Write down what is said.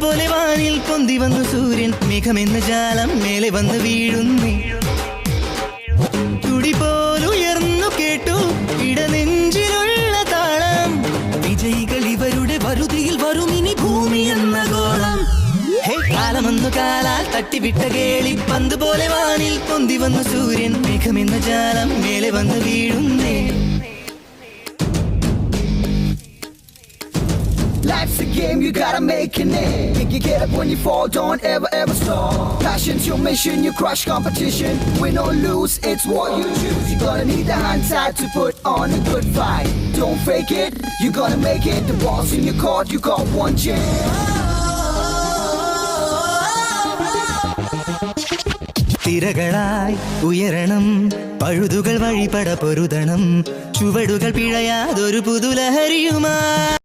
പന്തുപോലെ വാനിൽ പൊന്തി വന്നു സൂര്യൻ മേഘമെന്ന ജാലം മേലെ വന്ന് വീഴുന്നു തുടി പോലുയർന്നു കേട്ടു ഇടനെഞ്ചിലുള്ള താളം വിജയികൾ ഇവരുടെ വരുതിയിൽ വരുമിനി ഭൂമി എന്ന ഗോളം കാലമൊന്നു കാലാൽ തട്ടിവിട്ട കേളി പന്തുപോലെ വാനിൽ പൊന്തി വന്നു സൂര്യൻ മേഘമെന്ന ജാലം മേലെ വന്ന് വീഴുന്നേ Life's a game, you gotta make your name. Think you get up when you fall, don't ever stop. Passion's your mission, you crush competition. Win or lose, it's what you choose. You gotta need the hindsight to put on a good fight. Don't fake it, you gotta make it. The ball's in your court, you got one chance. തിരകളായി ഉയരണം പഴുതുകൾ വഴിപട പൊരുതണം ചുവടുകൾ പിഴയാതൊരു പുതുലഹരിയുമായി